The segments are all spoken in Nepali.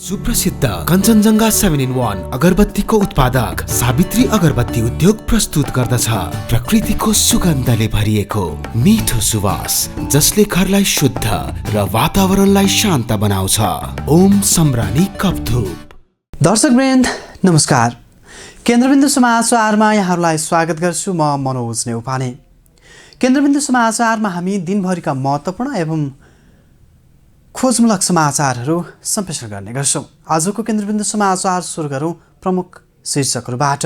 सुप्रसिद्ध कञ्चनजङ्घा 7-in-1 अगरबत्तीको उत्पादक सावित्री अगरबत्ती उद्योग प्रस्तुत गर्दछ प्रकृतिको सुगन्धले भरिएको मिठो सुवास जसले घरलाई शुद्ध र वातावरणलाई शान्त बनाउँछ। ओम सम्रानी कपधूप। दर्शकवृन्द नमस्कार। केन्द्रबिन्दु समाचारमा यहाँहरूलाई स्वागत गर्छु। म मनोज नेउपाने। केन्द्रबिन्दु समाचारमा हामी दिनभरिका महत्त्वपूर्ण एवं खोजमूलक समाचारहरू सम्प्रेषण गर्ने गर्छौँ। आजको केन्द्रबिन्दु समाचार सुरु गरौँ प्रमुख शीर्षकहरूबाट।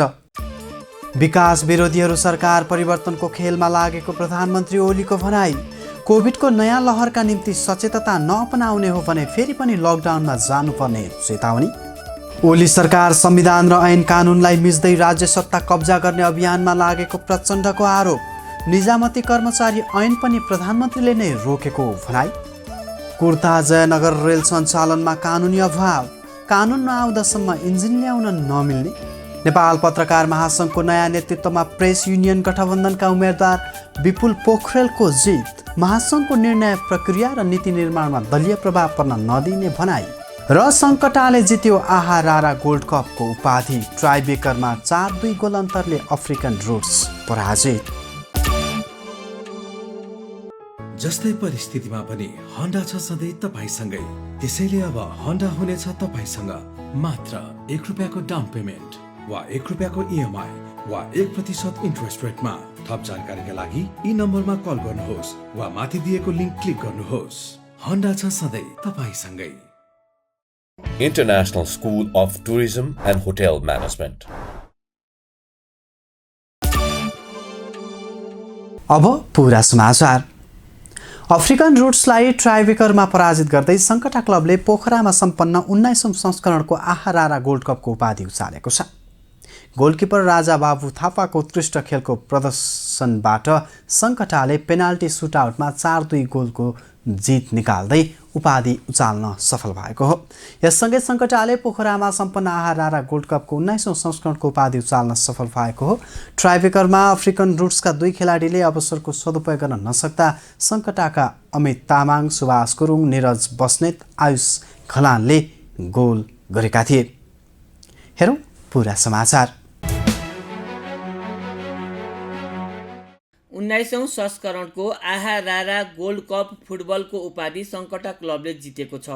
विकास विरोधीहरू सरकार परिवर्तनको खेलमा लागेको प्रधानमन्त्री ओलीको भनाई। कोभिडको नयाँ लहरका निम्ति सचेतता नअपनाउने हो भने फेरि पनि लकडाउनमा जानुपर्ने चेतावनी। ओली सरकार संविधान र ऐन कानुनलाई मिच्दै राज्य सत्ता कब्जा गर्ने अभियानमा लागेको प्रचण्डको आरोप। निजामती कर्मचारी ऐन पनि प्रधानमन्त्रीले नै रोकेको भनाई। कुर्ता जयनगर रेल सञ्चालनमा कानुनी अभाव। कानुन नआउँदासम्म इन्जिन ल्याउन नमिल्ने। नेपाल पत्रकार महासङ्घको नयाँ नेतृत्वमा प्रेस युनियन गठबन्धनका उम्मेद्वार विपुल पोखरेलको जित। महासङ्घको निर्णय प्रक्रिया र नीति निर्माणमा दलीय प्रभाव पर्न नदिने भनाई। र सङ्कटाले जित्यो आहा रारा गोल्ड कपको उपाधि। ट्राइब्रेकरमा 4-2 गोल अन्तरले अफ्रिकन रुट्स पराजित। जस्तै परिस्थितिमा पनि होन्डा छ सधैँ तपाईसँगै। त्यसैले अब होन्डा हुनेछ तपाईसँग मात्र ₹1 डाउन पेमेन्ट वा ₹1 इएमआई वा 1% इन्ट्रेस्ट रेटमा। थप जानकारीका लागि यी नम्बरमा कल गर्नुहोस् वा माथि दिएको लिङ्क क्लिक गर्नुहोस्। होन्डा छ सधैँ तपाईसँगै। International School of Tourism and Hotel Management. अब पूरा समाचार। अफ्रिकन रुट्सलाई ट्राइब्रेकरमा पराजित गर्दै सङ्कटा क्लबले पोखरामा सम्पन्न 19औं संस्करणको आहा रारा गोल्ड कपको उपाधि उचालेको छ। गोलकिपर राजा बाबु थापाको उत्कृष्ट खेलको प्रदर्शनबाट सङ्कटाले पेनाल्टी सुटआउटमा 4-2 गोलको जित निकाल्दै उपाधि उचाल्न सफल भएको हो। यससँगै सङ्कटाले पोखरामा सम्पन्न आहा रारा गोल्ड कपको 19औं संस्करणको उपाधि उचाल्न सफल भएको हो। ट्राइब्रेकरमा अफ्रिकन रुट्सका 2 खेलाडीले अवसरको सदुपयोग गर्न नसक्दा सङ्कटाका अमित तामाङ, सुभाष गुरुङ, निरज बस्नेत, आयुष खलानले गोल गरेका थिए। हेरौँ पूरा समाचार। 19औं संस्करणको आहा रारा गोल्ड कप फुटबलको उपाधि सङ्कटा क्लबले जितेको छ।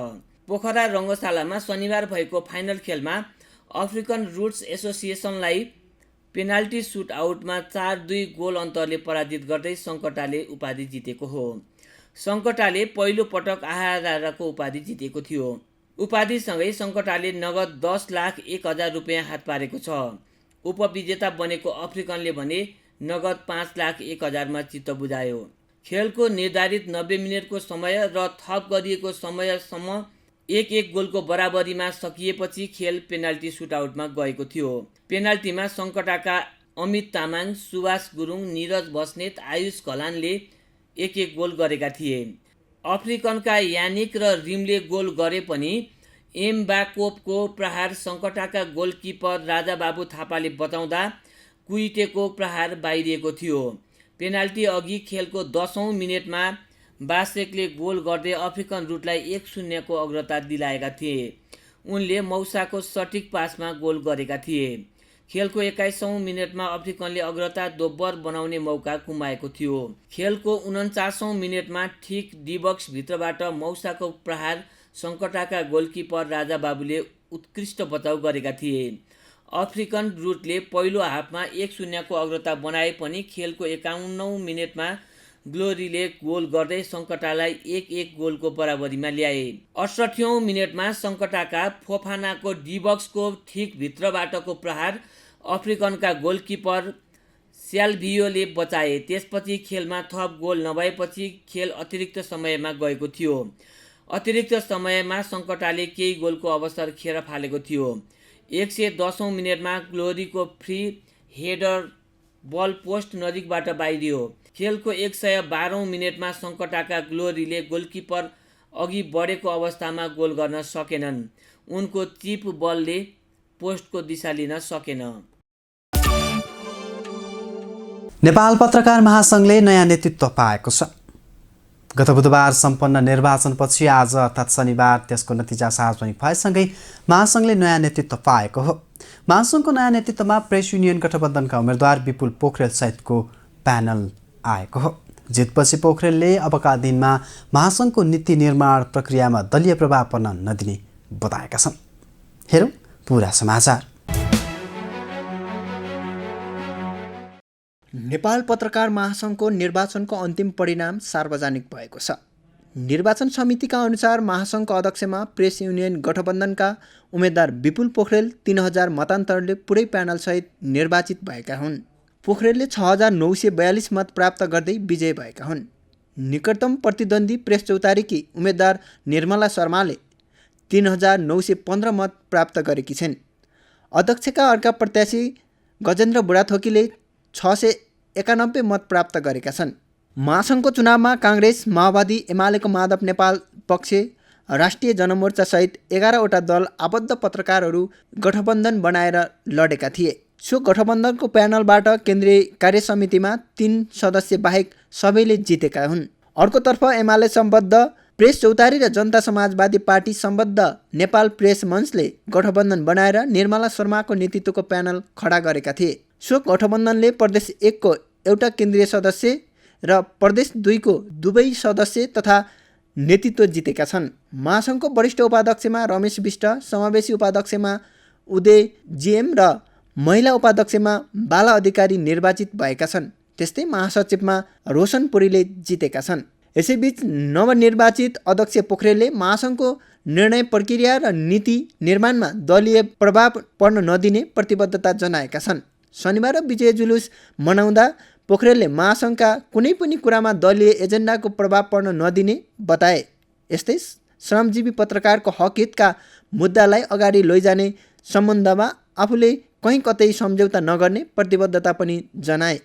पोखरा रङ्गशालामा शनिबार भएको फाइनल खेलमा अफ्रिकन रुट्स एसोसिएसनलाई पेनाल्टी सुटआउटमा 4-2 गोल अन्तरले पराजित गर्दै सङ्कटाले उपाधि जितेको हो। सङ्कटाले पहिलो पटक आहा राराको उपाधि जितेको थियो। उपाधिसँगै सङ्कटाले नगद ₹10,01,000 हात पारेको छ। उपविजेता बनेको अफ्रिकनले भने नगद ₹5,01,000 चित्त बुझायो। खेलको निर्धारित 90 मिनटको समय र थप गरिएको समयसम्म 1-1 गोलको बराबरीमा सकिएपछि खेल पेनाल्टी सुटआउटमा गएको थियो। पेनाल्टीमा सङ्कटाका अमित तामाङ, सुभाष गुरुङ, निरज बस्नेत, आयुष खलानले 1-1 गोल गरेका थिए। अफ्रिकनका यानिक र रिमले गोल गरे पनि एम्बाकोपको प्रहार सङ्कटाका गोलकिपर राजा बाबु थापाले बचाउँदा कुइटेको प्रहार बाहिरिएको थियो। पेनाल्टी अघि खेलको 10औं मिनेटमा बासेकले गोल गर्दै अफ्रिकन रुटलाई 1-0 को अग्रता दिलाएका थिए। उनले मौसाको सटिक पासमा गोल गरेका थिए। खेलको 21औं मिनेटमा अफ्रिकनले अग्रता दोब्बर बनाउने मौका गुमाएको थियो। खेलको 49औं मिनेटमा ठिक डीबक्स भित्रबाट मौसाको प्रहार सङ्कटाका गोलकिपर राजा बाबुले उत्कृष्ट बचाउ गरेका थिए। अफ्रिकन रुटले पहिलो हाफमा 1-0 को अग्रता बनाए पनि खेलको 51औं मिनेटमा ग्लोरीले गोल गर्दै सङ्कटालाई 1-1 गोलको बराबरीमा ल्याए। 68औं मिनेटमा सङ्कटाका फोफानाको डीबक्सको ठिक भित्रबाटको प्रहार अफ्रिकनका गोलकिपर स्याल्भियोले बचाए। त्यसपछि खेलमा थप गोल नभएपछि खेल अतिरिक्त समयमा गएको थियो। अतिरिक्त समयमा सङ्कटाले केही गोलको अवसर खेर फालेको थियो। 110औं मिनेटमा ग्लोरीको फ्री हेडर बल पोस्ट नजिकबाट बाहिरियो। खेलको 112औं मिनेटमा सङ्कटाका ग्लोरीले गोलकिपर अघि बढेको अवस्थामा गोल गर्न सकेनन्। उनको चिप बलले पोस्टको दिशा लिन सकेन। नेपाल पत्रकार महासङ्घले नयाँ नेतृत्व पाएको छ। गत बुधबार सम्पन्न निर्वाचनपछि आज अर्थात् शनिबार त्यसको नतिजा सार्वजनिक भएसँगै महासङ्घले नयाँ नेतृत्व पाएको हो। महासङ्घको नयाँ नेतृत्वमा प्रेस युनियन गठबन्धनका उम्मेद्वार विपुल पोखरेल सहितको प्यानल आएको हो। जितपछि पोखरेलले अबका दिनमा महासङ्घको नीति निर्माण प्रक्रियामा दलीय प्रभाव पर्न नदिने बताएका छन्। हेरौँ पुरा समाचार। नेपाल पत्रकार महासङ्घको निर्वाचनको अन्तिम परिणाम सार्वजनिक भएको छ। निर्वाचन समितिका अनुसार महासङ्घको अध्यक्षमा प्रेस युनियन गठबन्धनका उम्मेद्वार विपुल पोखरेल 3000 मतान्तरले पुरै प्यानलसहित निर्वाचित भएका हुन्। पोखरेलले 6942 मत प्राप्त गर्दै विजय भएका हुन्। निकटतम प्रतिद्वन्दी प्रेस चौतारीकी उम्मेद्वार निर्मला शर्माले 3915 मत प्राप्त गरेकी छिन्। अध्यक्षका अर्का प्रत्याशी गजेन्द्र बुढाथोकीले 691 मत प्राप्त गरेका छन्। महासङ्घको चुनावमा काङ्ग्रेस, माओवादी, एमालेको माधव नेपाल पक्ष, राष्ट्रिय जनमोर्चा सहित 11वटा दल आबद्ध पत्रकारहरू गठबन्धन बनाएर लडेका थिए। सो गठबन्धनको प्यानलबाट केन्द्रीय कार्यसमितिमा 3 सदस्य बाहेक सबैले जितेका हुन्। अर्कोतर्फ एमाले सम्बद्ध प्रेस चौतारी र जनता समाजवादी पार्टी सम्बद्ध नेपाल प्रेस मञ्चले गठबन्धन बनाएर निर्मला शर्माको नेतृत्वको प्यानल खडा गरेका थिए। सो गठबन्धनले प्रदेश 1 को एउटा केन्द्रीय सदस्य र प्रदेश 2 को दुवै सदस्य तथा नेतृत्व जितेका छन्। महासङ्घको वरिष्ठ उपाध्यक्षमा रमेश विष्ट, समावेशी उपाध्यक्षमा उदय जीएम र महिला उपाध्यक्षमा बाला अधिकारी निर्वाचित भएका छन्। त्यस्तै महासचिवमा रोशन पुरीले जितेका छन्। यसैबीच नवनिर्वाचित अध्यक्ष पोखरेलले महासङ्घको निर्णय प्रक्रिया र नीति निर्माणमा दलीय प्रभाव पर्न नदिने प्रतिबद्धता जनाएका छन्। शनिबार विजय जुलुस मनाउँदा पोखरेलले महासङ्घका कुनै पनि कुरामा दलीय एजेन्डाको प्रभाव पर्न नदिने बताए। यस्तै श्रमजीवी पत्रकारको हक हितका मुद्दालाई अगाडि लैजाने सम्बन्धमा आफूले कहीँ कतै सम्झौता नगर्ने प्रतिबद्धता पनि जनाए।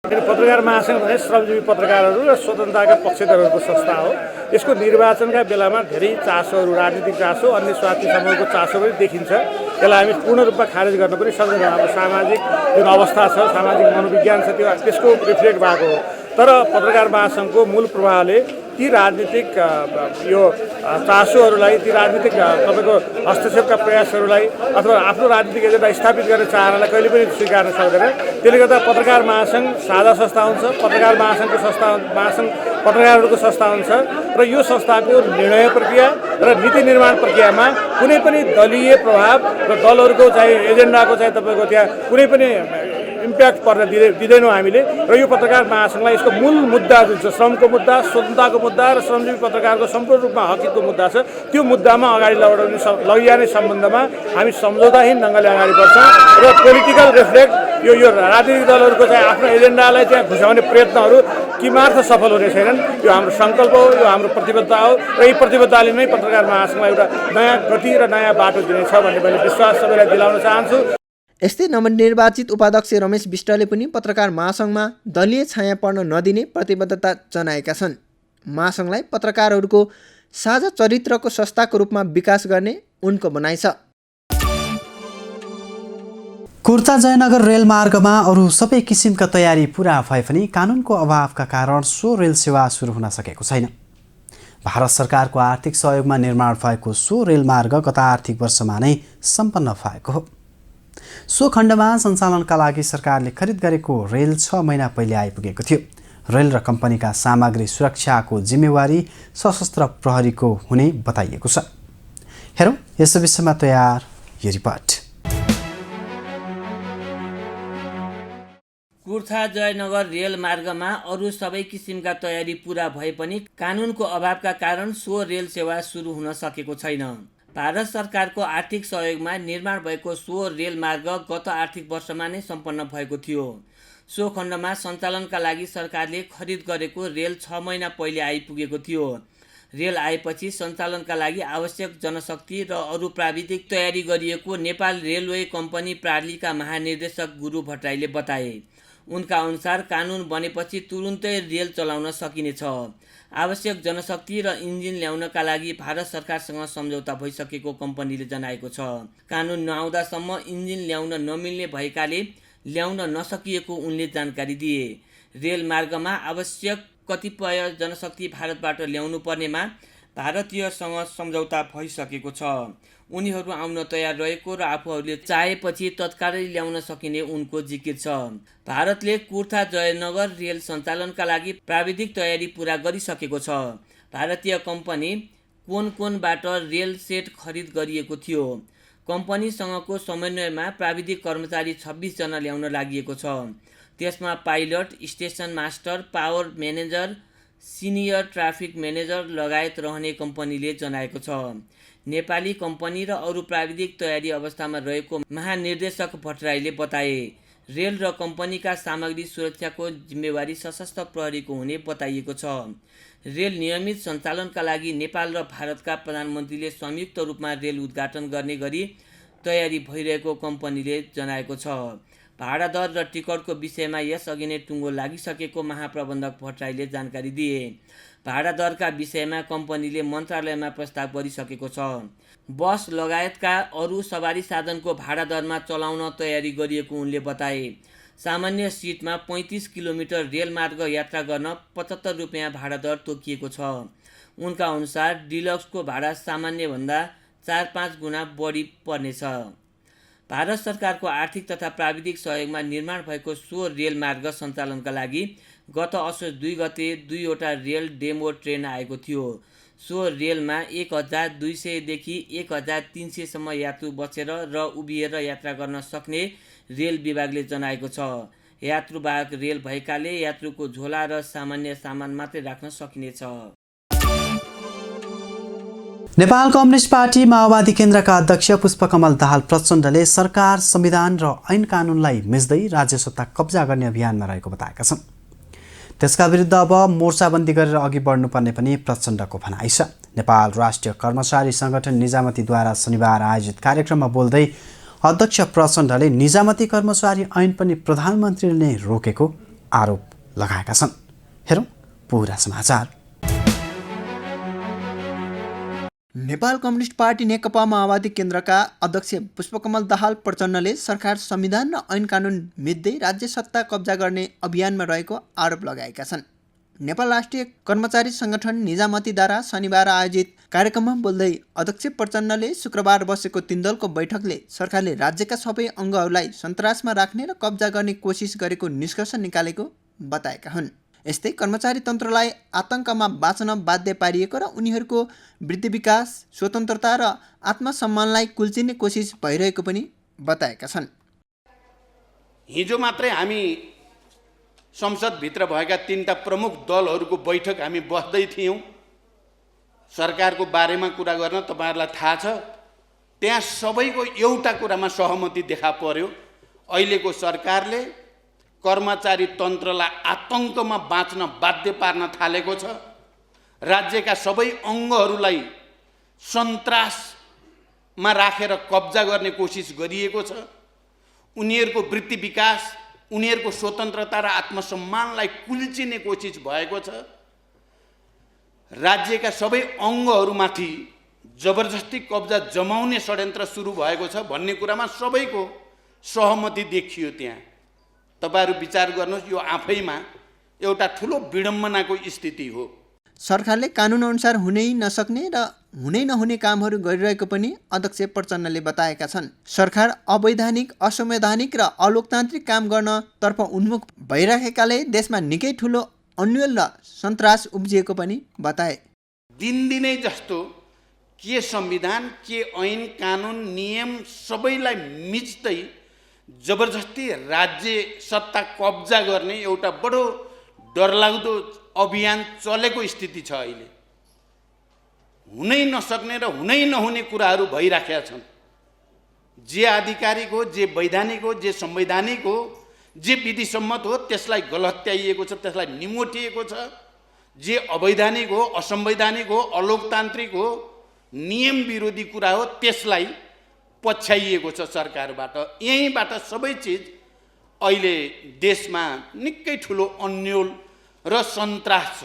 पत्रकार महासङ्घ भने श्रमजीवी पत्रकारहरू र स्वतन्त्रताका पक्षधरहरूको संस्था हो। यसको निर्वाचनका बेलामा धेरै चासोहरू, राजनीतिक चासो, अन्य स्वार्थी समूहको चासो पनि देखिन्छ। यसलाई हामी पूर्ण रूपमा खारेज गर्न पनि सक्दैनौँ। हाम्रो सामाजिक जुन अवस्था छ, सामाजिक मनोविज्ञान छ, त्यसको रिफ्लेक्ट भएको हो। तर पत्रकार महासङ्घको मूल प्रवाहले ती राजनीतिक यो चासोहरूलाई, ती राजनीतिक तपाईँको हस्तक्षेपका प्रयासहरूलाई अथवा आफ्नो राजनीतिक एजेन्डा स्थापित गर्ने चाहनालाई कहिले पनि स्वीकार्न सक्दैन। त्यसले गर्दा पत्रकार महासङ्घ साझा संस्था हुन्छ। पत्रकार महासङ्घको महासङ्घ पत्रकारहरूको संस्था हुन्छ र यो संस्थाको निर्णय प्रक्रिया र नीति निर्माण प्रक्रियामा कुनै पनि दलीय प्रभाव र दलहरूको चाहिँ एजेन्डाको चाहिँ तपाईँको त्यहाँ कुनै पनि इम्प्याक्ट पर्न दिँदैनौँ हामीले। र यो पत्रकार महासङ्घलाई यसको मूल मुद्दा जुन छ, श्रमको मुद्दा, स्वतन्त्रताको मुद्दा र श्रमजीवी पत्रकारको सम्पूर्ण रूपमा हकितको मुद्दा छ, त्यो मुद्दामा अगाडि लैजाने सम्बन्धमा हामी सम्झौताहीन ढङ्गले अगाडि बढ्छौँ। र पोलिटिकल रिफ्लेक्ट यो राजनीतिक दलहरूको चाहिँ आफ्नो एजेन्डालाई त्यहाँ घुसाउने प्रयत्नहरू किमार्थ सफल हुने छैनन्। यो हाम्रो सङ्कल्प हो, यो हाम्रो प्रतिबद्धता हो र यही प्रतिबद्धताले नै पत्रकार महासङ्घलाई एउटा नयाँ गति र नयाँ बाटो दिनेछ भन्ने मैले विश्वास सबैलाई दिलाउन चाहन्छु। यस्तै नवनिर्वाचित उपाध्यक्ष रमेश विष्टले पनि पत्रकार महासङ्घमा दलीय छाया पर्न नदिने प्रतिबद्धता जनाएका छन्। महासङ्घलाई पत्रकारहरूको साझा चरित्रको संस्थाको रूपमा विकास गर्ने उनको भनाइ छ। कुर्ता जयनगर रेलमार्गमा अरू सबै किसिमका तयारी पुरा भए पनि कानुनको अभावका कारण सो रेल सेवा सुरु हुन सकेको छैन। भारत सरकारको आर्थिक सहयोगमा निर्माण भएको सो रेलमार्ग गत आर्थिक वर्षमा नै सम्पन्न भएको हो। सो खण्डमा सञ्चालनका लागि सरकारले खरिद गरेको रेल 6 महिना पहिले आइपुगेको थियो। रेल र कम्पनीका सामग्री सुरक्षाको जिम्मेवारी सशस्त्र प्रहरीको हुने बताइएको छ। हेरौँ यस विषयमा तयार यो रिपोर्ट। कुर्था जयनगर रेल मार्गमा अरू सबै किसिमका तयारी पूरा भए पनि कानुनको अभावका कारण सो रेल सेवा सुरु हुन सकेको छैन। भारत सरकारको आर्थिक सहयोगमा निर्माण भएको सो रेल मार्ग गत आर्थिक वर्षमा नै सम्पन्न भएको थियो। सो खण्डमा सञ्चालनका लागि सरकारले खरिद गरेको रेल 6 महिना पहिले आइपुगेको थियो। रेल आएपछि सञ्चालनका लागि आवश्यक जनशक्ति र अरू प्राविधिक तयारी गरिएको नेपाल रेलवे कम्पनी प्रालीका महानिर्देशक गुरु भट्टराईले बताए। उनका अनुसार कानुन बनेपछि तुरुन्तै रेल चलाउन सकिनेछ। आवश्यक जनशक्ति र इन्जिन ल्याउनका लागि भारत सरकारसँग सम्झौता भइसकेको कम्पनीले जनाएको छ। कानुन नआउँदासम्म इन्जिन ल्याउन नमिल्ने भएकाले ल्याउन नसकिएको उनले जानकारी दिए। रेल मार्गमा आवश्यक कतिपय जनशक्ति भारतबाट ल्याउनु पर्नेमा भारतीयसँग सम्झौता भइसकेको छ। उनीहरू आउन तयार रहेको र आफूहरूले चाहेपछि तत्कालै ल्याउन सकिने उनको जिकिर छ। भारतले कुर्था जयनगर रेल सञ्चालनका लागि प्राविधिक तयारी पूरा गरिसकेको छ। भारतीय कम्पनी कोनबाट रेल सेट खरिद गरिएको थियो। कम्पनीसँगको समन्वयमा प्राविधिक कर्मचारी 26 जना ल्याउन लागि छ। त्यसमा pilot, station master, power manager, senior traffic manager लगायत रहने कम्पनीले जनाएको छ। नेपाली कम्पनी र अरू प्राविधिक तयारी अवस्थामा रहेको महानिर्देशक भट्टराईले बताए। रेल र कम्पनीका सामग्री सुरक्षाको जिम्मेवारी सशस्त्र प्रहरीको हुने बताइएको छ। रेल नियमित सञ्चालनका लागि नेपाल र भारतका प्रधानमन्त्रीले संयुक्त रूपमा रेल उद्घाटन गर्ने गरी तयारी भइरहेको कम्पनीले जनाएको छ। भाडा दर र टिकटको विषयमा यसअघि नै टुङ्गो लागिसकेको महाप्रबन्धक भट्टराईले जानकारी दिए। भाडा दरका विषयमा कम्पनीले मन्त्रालयमा प्रस्ताव गरिसकेको छ। बस लगायतका अरू सवारी साधनको भाडा दरमा चलाउन तयारी गरिएको उनले बताए। सामान्य सिटमा 35 किलोमिटर रेलमार्ग यात्रा गर्न 75 रुपियाँ भाडा दर तोकिएको छ। उनका अनुसार डिलक्सको भाडा सामान्यभन्दा 4-5 गुणा बढी पर्नेछ। भारत सरकारको आर्थिक तथा प्राविधिक सहयोगमा निर्माण भएको सो रेलमार्ग सञ्चालनका लागि गत असोज 2 गते 2वटा रेल डेमो ट्रेन आएको थियो। सो रेलमा 1200 देखि 1300 सम्म यात्रु बसेर र उभिएर यात्रा गर्न सक्ने रेल विभागले जनाएको छ। यात्रुवाहक रेल भएकाले यात्रुको झोला र सामान्य सामान मात्रै राख्न सकिनेछ। नेपाल कम्युनिस्ट पार्टी माओवादी केन्द्रका अध्यक्ष पुष्पकमल दाहाल प्रचण्डले सरकार संविधान र ऐन कानुनलाई मिच्दै राज्य सत्ता कब्जा गर्ने अभियानमा रहेको बताएका छन्। त्यसका विरुद्ध अब मोर्चाबन्दी गरेर अघि बढ्नुपर्ने पनि प्रचण्डको भनाइ छ। नेपाल राष्ट्रिय कर्मचारी संगठन निजामतीद्वारा शनिबार आयोजित कार्यक्रममा बोल्दै अध्यक्ष प्रचण्डले निजामती कर्मचारी ऐन पनि प्रधानमन्त्रीले नै रोकेको आरोप लगाएका छन्। हेरौँ पूरा समाचार। नेपाल कम्युनिस्ट पार्टी नेकपा माओवादी केन्द्रका अध्यक्ष पुष्पकमल दाहाल प्रचण्डले सरकार संविधान र ऐन कानुन मिच्दै राज्य सत्ता कब्जा गर्ने अभियानमा रहेको आरोप लगाएका छन्। नेपाल राष्ट्रिय कर्मचारी संगठन निजामतीद्वारा शनिबार आयोजित कार्यक्रममा बोल्दै अध्यक्ष प्रचण्डले शुक्रबार बसेको 3 दलको बैठकले सरकारले राज्यका सबै अङ्गहरूलाई सन्तासमा राख्ने र कब्जा गर्ने कोसिस गरेको निष्कर्ष निकालेको बताएका हुन्। यस्तै कर्मचारी तन्त्रलाई आतंकमा बाँच्न बाध्य पारिएको र उनीहरूको वृद्धि विकास, स्वतन्त्रता र आत्मसम्मानलाई कुल्चिने कोसिस भइरहेको पनि बताएका छन्। हिजो मात्रै हामी संसदभित्र भएका 3टा प्रमुख दलहरूको बैठक हामी बस्दै थियौँ। सरकारको बारेमा कुरा गर्न तपाईँहरूलाई थाहा छ। त्यहाँ सबैको एउटा कुरामा सहमति देखा पर्यो। अहिलेको सरकारले कर्मचारी तन्त्रलाई आतंकमा बाँच्न बाध्य पार्न थालेको छ। राज्यका सबै अङ्गहरूलाई सन्तासमा राखेर कब्जा गर्ने कोसिस गरिएको छ। उनीहरूको वृत्ति विकास, उनीहरूको स्वतन्त्रता र आत्मसम्मानलाई कुल्चिने कोसिस भएको छ। राज्यका सबै अङ्गहरूमाथि जबरजस्ती कब्जा जमाउने षड्यन्त्र सुरु भएको छ भन्ने कुरामा सबैको सहमति देखियो। त्यहाँ तपाईहरु विचार गर्नुहोस्, यो आफैमा एउटा ठुलो विडम्बनाको स्थिति हो। सरकारले कानुन अनुसार हुनै नसक्ने र हुनै नहुने कामहरू गरिरहेको पनि अध्यक्ष प्रचण्डले बताएका छन्। सरकार अवैधानिक, असंवैधानिक र अलोकतान्त्रिक काम गर्न तर्फ उन्मुख भइरहेकाले देशमा निकै ठुलो अन्यल र सन्तास उब्जिएको पनि बताए। दिनदिनै जस्तो के संविधान, के ऐन कानुन, नियम सबैलाई मिच्दै जबरजस्ती राज्य सत्ता कब्जा गर्ने एउटा बडो डरलाग्दो अभियान चलेको स्थिति छ। अहिले हुनै नसक्ने र हुनै नहुने कुराहरू भइराखेका छन्। जे आधिकारिक हो, जे वैधानिक हो, जे संवैधानिक हो, जे विधिसम्मत हो त्यसलाई गलत्याइएको छ, त्यसलाई निमोटिएको छ। जे अवैधानिक हो, असंवैधानिक हो, अलोकतान्त्रिक हो, नियम विरोधी कुरा हो त्यसलाई पछ्याइएको छ सरकारबाट। यहीँबाट सबै चिज अहिले देशमा निकै ठुलो अन्यल र सन्तास छ।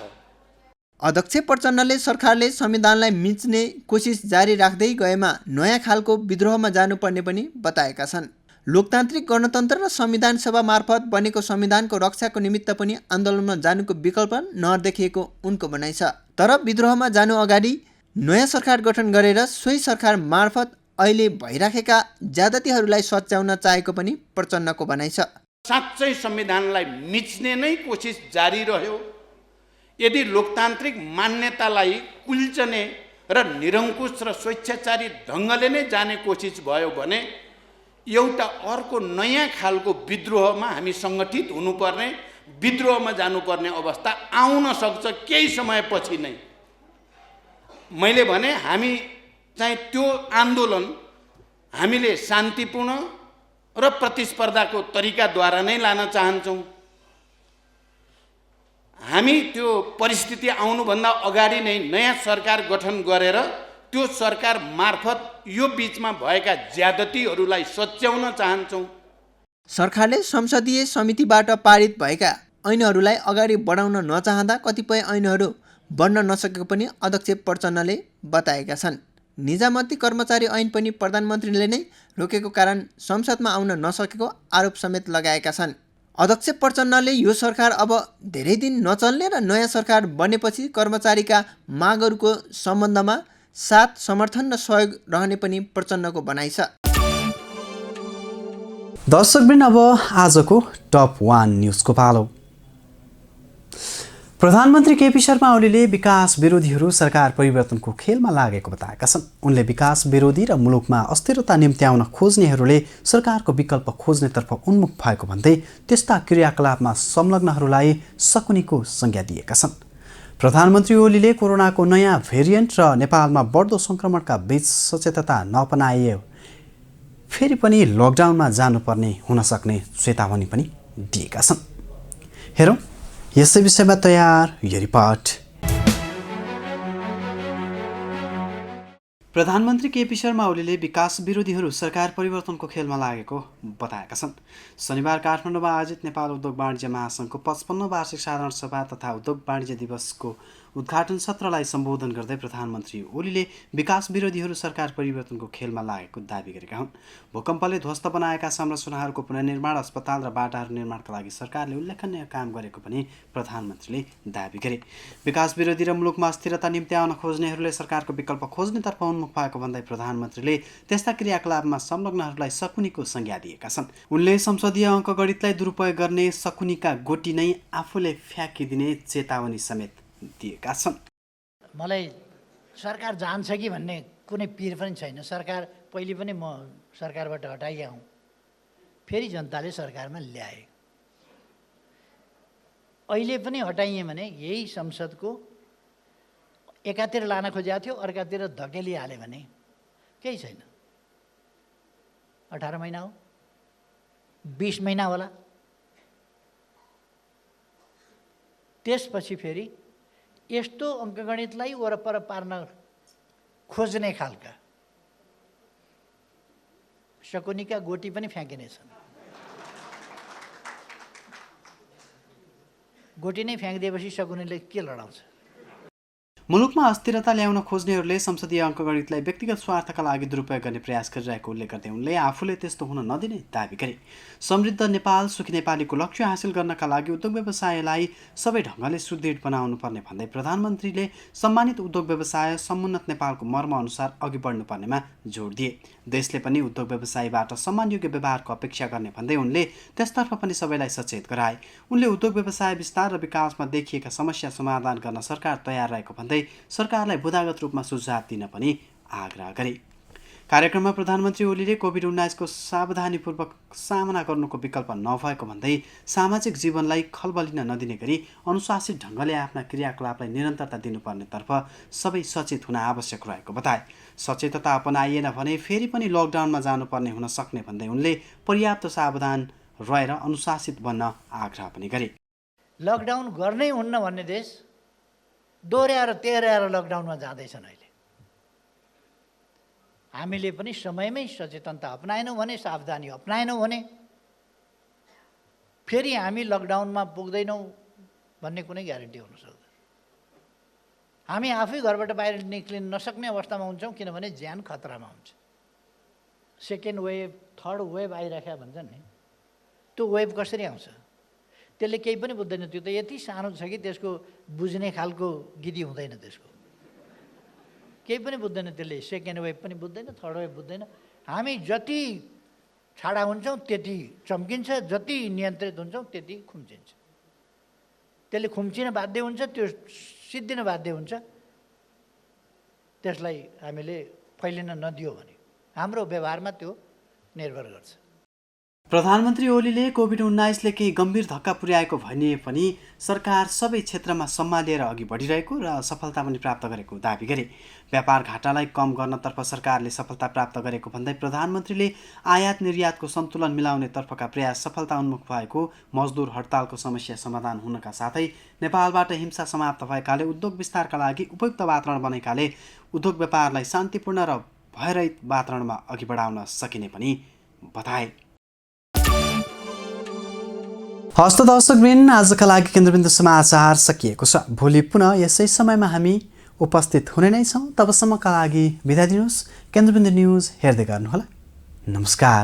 अध्यक्ष प्रचण्डले सरकारले संविधानलाई मिच्ने कोसिस जारी राख्दै गएमा नयाँ खालको विद्रोहमा जानुपर्ने पनि बताएका छन्। लोकतान्त्रिक गणतन्त्र र संविधान सभा मार्फत बनेको संविधानको रक्षाको निमित्त पनि आन्दोलनमा जानुको विकल्प नदेखिएको उनको भनाइ छ। तर विद्रोहमा जानु अगाडि नयाँ सरकार गठन गरेर सोही सरकार मार्फत अहिले भइराखेका ज्यादतीहरूलाई सच्याउन चाहेको पनि प्रचण्डको भनाइ छ। साँच्चै संविधानलाई मिच्ने नै कोसिस जारी रह्यो, यदि लोकतान्त्रिक मान्यतालाई कुल्चने र निरङ्कुश र स्वेच्छाचारी ढङ्गले नै जाने कोसिस भयो भने एउटा अर्को नयाँ खालको विद्रोहमा हामी सङ्गठित हुनुपर्ने, विद्रोहमा जानुपर्ने अवस्था आउन सक्छ केही समयपछि नै। मैले भने हामी चाहिँ त्यो आन्दोलन हामीले शान्तिपूर्ण र प्रतिस्पर्धाको तरिकाद्वारा नै लान चाहन्छौँ। हामी त्यो परिस्थिति आउनुभन्दा अगाडि नै नयाँ सरकार गठन गरेर त्यो सरकार मार्फत यो बीचमा भएका ज्यादतीहरूलाई सच्याउन चाहन्छौँ। सरकारले संसदीय समितिबाट पारित भएका ऐनहरूलाई अगाडि बढाउन नचाहँदा कतिपय ऐनहरू बढ्न नसकेको पनि अध्यक्ष प्रचण्डले बताएका छन्। निजामती कर्मचारी ऐन पनि प्रधानमन्त्रीले नै रोकेको कारण संसदमा आउन नसकेको आरोप समेत लगाएका छन्। अध्यक्ष प्रचण्डले यो सरकार अब धेरै दिन नचल्ने र नयाँ सरकार बनेपछि कर्मचारीका मागहरूको सम्बन्धमा साथ समर्थन र सहयोग रहने पनि प्रचण्डको भनाइ छ। दर्शकवृन्द, अब आजको टप 1 न्युजको पालो। प्रधानमन्त्री केपी शर्मा ओलीले विकास विरोधीहरू सरकार परिवर्तनको खेलमा लागेको बताएका छन्। उनले विकास विरोधी र मुलुकमा अस्थिरता निम्त्याउन खोज्नेहरूले सरकारको विकल्प खोज्नेतर्फ उन्मुख भएको भन्दै त्यस्ता क्रियाकलापमा संलग्नहरूलाई शकुनीको संज्ञा दिएका छन्। प्रधानमन्त्री ओलीले कोरोनाको नयाँ भेरिएन्ट र नेपालमा बढ्दो सङ्क्रमणका बीच सचेतता नअपनाइए फेरि पनि लकडाउनमा जानुपर्ने हुन सक्ने चेतावनी पनि दिएका छन्। हेरौँ यसै विषयमा तयार यो रिपोर्ट। प्रधानमन्त्री केपी शर्मा ओलीले विकास विरोधीहरू सरकार परिवर्तनको खेलमा लागेको बताएका छन्। शनिबार काठमाडौँमा आयोजित नेपाल उद्योग वाणिज्य महासङ्घको 55 वार्षिक साधारण सभा तथा उद्योग वाणिज्य दिवसको उद्घाटन सत्रलाई सम्बोधन गर्दै प्रधानमन्त्री ओलीले विकास विरोधीहरू सरकार परिवर्तनको खेलमा लागेको दाबी गरेका हुन्। भूकम्पले ध्वस्त बनाएका संरचनाहरूको पुनर्निर्माण, अस्पताल र बाटाहरू निर्माणका लागि सरकारले उल्लेखनीय काम गरेको पनि प्रधानमन्त्रीले दाबी गरे। विकास विरोधी र मुलुकमा अस्थिरता निम्त्याउन खोज्नेहरूले सरकारको विकल्प खोज्नेतर्फ उन्मुख भएको भन्दै प्रधानमन्त्रीले त्यस्ता क्रियाकलापमा संलग्नहरूलाई शकुनीको संज्ञा दिएका छन्। उनले संसदीय अङ्कगणितलाई दुरुपयोग गर्ने शकुनीका गोटी नै आफूले फ्याँकिदिने चेतावनी समेत दिएका छन्। मलाई सरकार जान्छ कि भन्ने कुनै पिर पनि छैन। सरकार पहिले पनि म सरकारबाट हटाइए हुँ, फेरि जनताले सरकारमा ल्याए। अहिले पनि हटाइए भने यही संसदको एकातिर लान खोजेको थियो, अर्कातिर धकेलिहाल्यो भने केही छैन। 18 महिना हो, 20 महिना होला। त्यसपछि फेरि यस्तो अङ्कगणितलाई वरपर पार्न खोज्ने खालका शकुनीका गोटी पनि फ्याँकिनेछन्। गोटी नै फ्याँकिदिएपछि शकुनीले के लडाउँछ? मुलुकमा अस्थिरता ल्याउन खोज्नेहरूले संसदीय अङ्कगणितलाई व्यक्तिगत स्वार्थका लागि दुरुपयोग गर्ने प्रयास गरिरहेको उल्लेख गर्दै उनले आफूले त्यस्तो हुन नदिने दाबी गरे। समृद्ध नेपाल, सुखी नेपालीको लक्ष्य हासिल गर्नका लागि उद्योग व्यवसायलाई सबै ढङ्गले सुदृढ बनाउनु पर्ने भन्दै प्रधानमन्त्रीले सम्मानित उद्योग व्यवसाय समुन्नत नेपालको मर्म अनुसार अघि बढ्नुपर्नेमा जोड दिए। देशले पनि उद्योग व्यवसायबाट सम्मानयोग्य व्यवहारको अपेक्षा गर्ने भन्दै उनले त्यसतर्फ पनि सबैलाई सचेत गराए। उनले उद्योग व्यवसाय विस्तार र विकासमा देखिएका समस्या समाधान गर्न सरकार तयार रहेको भन्दै सरकारलाई बुदागत रूपमा सुझाव दिन पनि आग्रह गरे। कार्यक्रममा प्रधानमन्त्री ओलीले कोभिड-19 को सावधानीपूर्वक सामना गर्नुको विकल्प नभएको भन्दै सामाजिक जीवनलाई खलबलिन नदिने गरी अनुशासित ढङ्गले आफ्ना क्रियाकलापलाई निरन्तरता दिनुपर्नेतर्फ सबै सचेत हुन आवश्यक रहेको बताए। सचेतता अपनाइएन भने फेरि पनि लकडाउनमा जानुपर्ने हुन सक्ने भन्दै उनले पर्याप्त सावधान रहेर अनुशासित बन्न आग्रह पनि गरे। लकडाउन गर्नै हुन्न भन्ने देश दोहोऱ्याएर तेह्रयाएर लकडाउनमा जाँदैछन्। अहिले हामीले पनि समयमै सचेतनता अपनाएनौँ भने, सावधानी अपनाएनौँ भने फेरि हामी लकडाउनमा पुग्दैनौँ भन्ने कुनै ग्यारेन्टी हुन सक्दैन। हामी आफै घरबाट बाहिर निक्लिन नसक्ने अवस्थामा हुन्छौँ, किनभने ज्यान खतरामा हुन्छ। सेकेन्ड वेभ थर्ड वेभ आइराख्या भन्छन् नि, त्यो वेभ कसरी आउँछ? त्यसले केही पनि बुझ्दैन। त्यो त यति सानो छ कि त्यसको बुझ्ने खालको गिरी हुँदैन, त्यसको केही पनि बुझ्दैन। त्यसले सेकेन्ड वेभ पनि बुझ्दैन, थर्ड वेभ बुझ्दैन। हामी जति छाडा हुन्छौँ त्यति चम्किन्छ, जति नियन्त्रित हुन्छौँ त्यति खुम्चिन्छ। त्यसले खुम्चिन बाध्य हुन्छ, त्यो सिद्धिन बाध्य हुन्छ। त्यसलाई हामीले फैलिन नदियो भने हाम्रो व्यवहारमा त्यो निर्भर गर्छ। प्रधानमन्त्री ओलीले कोभिड-19ले केही गम्भीर धक्का पुर्याएको भनिए पनि सरकार सबै क्षेत्रमा सम्हालेर अघि बढिरहेको र सफलता पनि प्राप्त गरेको दाबी गरे। व्यापार घाटालाई कम गर्नतर्फ सरकारले सफलता प्राप्त गरेको भन्दै प्रधानमन्त्रीले आयात निर्यातको सन्तुलन मिलाउने तर्फका प्रयास सफलता उन्मुख भएको, मजदुर हडतालको समस्या समाधान हुनका साथै नेपालबाट हिंसा समाप्त भएकाले उद्योग विस्तारका लागि उपयुक्त वातावरण बनेकाले उद्योग व्यापारलाई शान्तिपूर्ण र भयरहित वातावरणमा अघि बढाउन सकिने पनि बताए। हस्त दर्शकवृन्द, आजका लागि केन्द्रबिन्दु समाचार सकिएको छ। भोलि पुनः यसै समयमा हामी उपस्थित हुने नै छौँ। तबसम्मका लागि बिदा दिनुहोस्। केन्द्रबिन्दु न्युज हेर्दै गर्नुहोला। नमस्कार।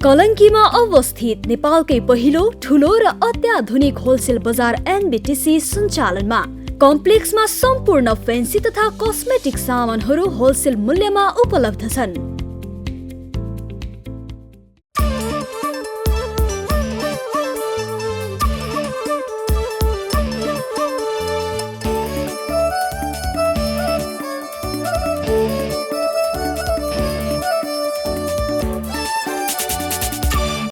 कलङ्कीमा अवस्थित नेपालकै पहिलो ठुलो र अत्याधुनिक होलसेल बजार एनबिटिसी सञ्चालनमा कम्प्लेक्समा सम्पूर्ण फेन्सी तथा कस्मेटिक सामानहरू होलसेल मूल्यमा उपलब्ध छन्।